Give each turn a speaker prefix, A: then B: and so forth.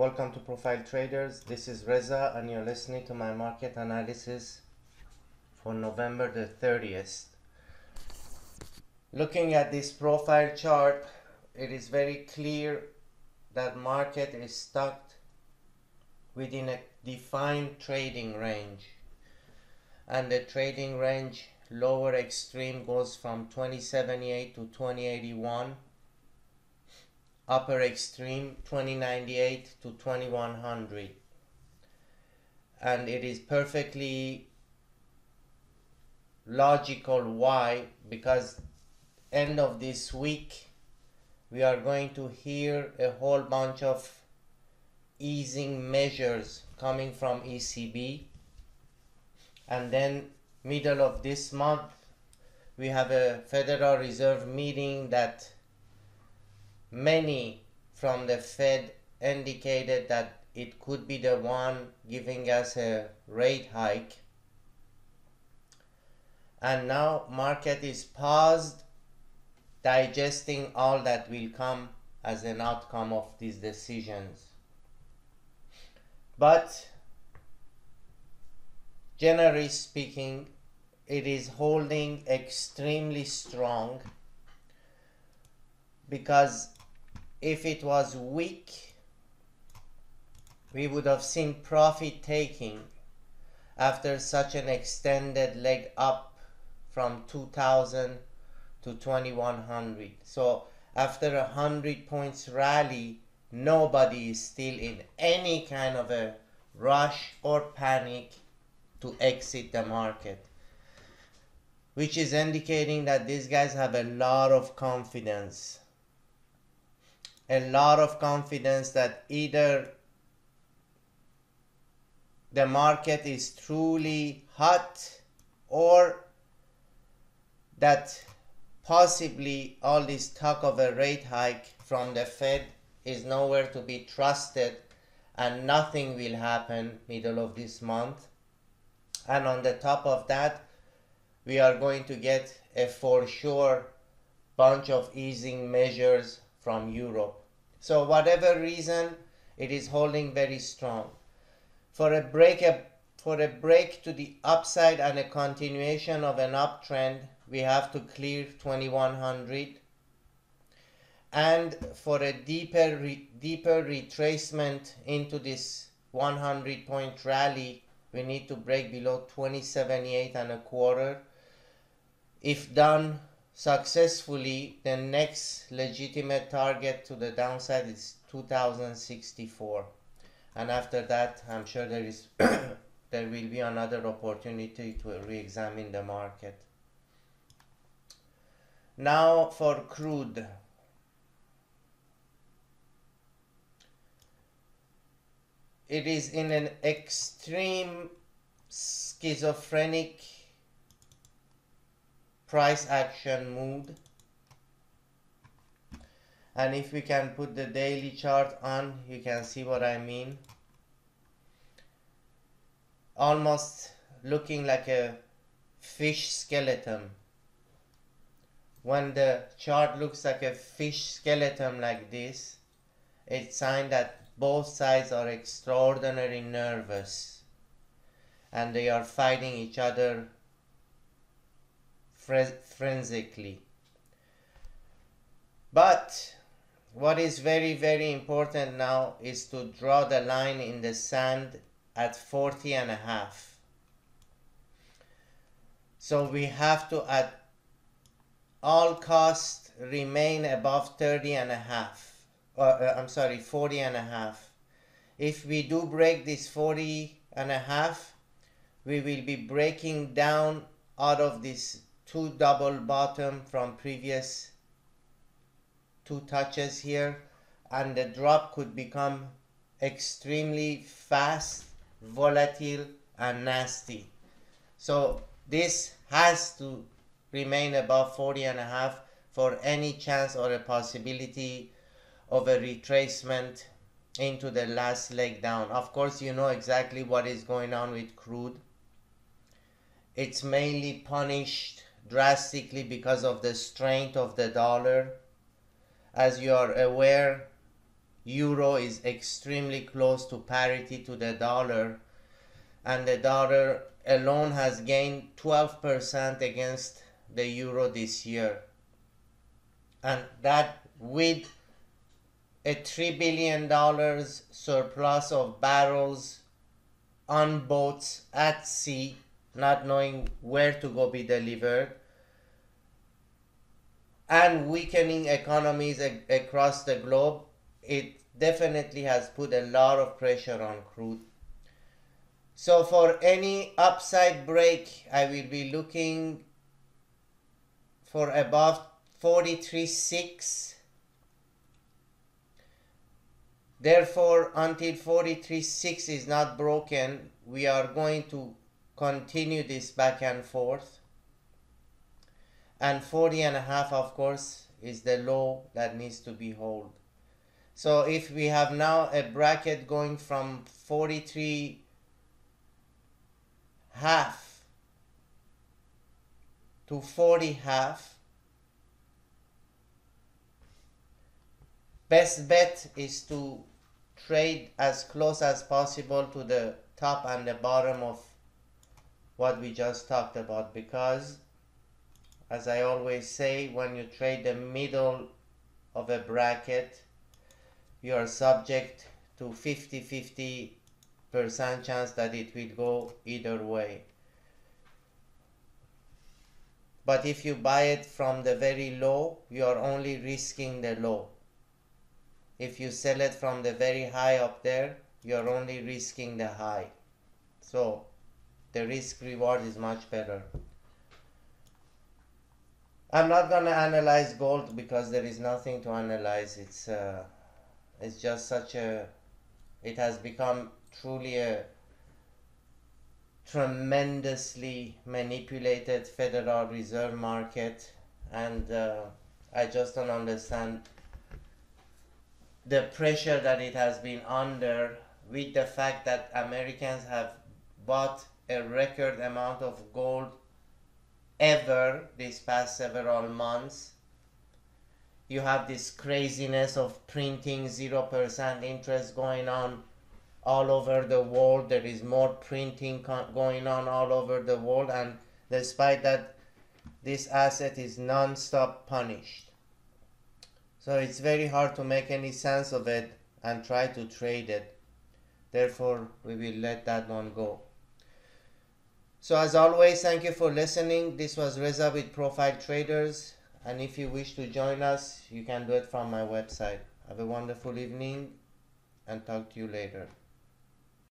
A: Welcome to Profiletraders. This is Reza and you're listening to my market analysis for November the 30th. Looking at this profile chart, it is very clear that market is stuck within a defined trading range. And the trading range lower extreme goes from 2078 to 2081. Upper extreme 2098 to 2100, and it is perfectly logical why, because end of this week we are going to hear a whole bunch of easing measures coming from ECB, and then middle of this month we have a Federal Reserve meeting that many from the Fed indicated that it could be the one giving us a rate hike. And now market is paused, digesting all that will come as an outcome of these decisions. But generally speaking, it is holding extremely strong, because if it was weak, we would have seen profit taking after such an extended leg up from 2000 to 2100. So after 100 points rally, nobody is still in any kind of a rush or panic to exit the market, which is indicating that these guys have a lot of confidence. A lot of confidence that either the market is truly hot, or that possibly all this talk of a rate hike from the Fed is nowhere to be trusted and nothing will happen middle of this month. And on the top of that, we are going to get a for sure bunch of easing measures from Europe. So whatever reason, it is holding very strong. For a break to the upside and a continuation of an uptrend, we have to clear 2100. And for a deeper retracement into this 100 point rally, we need to break below 2078 and a quarter. If done successfully, the next legitimate target to the downside is 2064, and after that I'm sure there will be another opportunity to re-examine the market. Now for crude. It is in an extreme schizophrenic price action mood, and if we can put the daily chart on, you can see what I mean. Almost looking like a fish skeleton. When the chart looks like a fish skeleton like this, it's a sign that both sides are extraordinarily nervous and they are fighting each other frantically. But what is very, very important now is to draw the line in the sand at 40.5. So we have to at all costs remain above 40.5. If we do break this 40.5, we will be breaking down out of this two double bottom from previous two touches here, and the drop could become extremely fast, volatile and nasty. So this has to remain above 40.5 for any chance or a possibility of a retracement into the last leg down. Of course, you know exactly what is going on with crude. It's mainly punished drastically because of the strength of the dollar. As you are aware, euro is extremely close to parity to the dollar, and the dollar alone has gained 12% against the euro this year, and that with a $3 billion surplus of barrels on boats at sea, not knowing where to go be delivered, and weakening economies across the globe. It definitely has put a lot of pressure on crude. So for any upside break, I will be looking for above 43.6. Therefore, until 43.6 is not broken, we are going to continue this back and forth. And 40.5, of course, is the low that needs to be held. So if we have now a bracket going from 43.5 to 40.5, best bet is to trade as close as possible to the top and the bottom of what we just talked about, because as I always say, when you trade the middle of a bracket, you are subject to 50-50% chance that it will go either way. But if you buy it from the very low, you are only risking the low. If you sell it from the very high up there, you are only risking the high. So the risk reward is much better. I'm not gonna analyze gold because there is nothing to analyze. It's just such a, it has become truly a tremendously manipulated Federal Reserve market, and I just don't understand the pressure that it has been under, with the fact that Americans have bought a record amount of gold ever these past several months. You have this craziness of printing 0% interest going on all over the world. There is more printing going on all over the world, and despite that, this asset is non-stop punished. So it's very hard to make any sense of it and try to trade it. Therefore, we will let that one go. So as always, thank you for listening. This was Reza with Profiletraders, and if you wish to join us, you can do it from my website. Have a wonderful evening and talk to you later.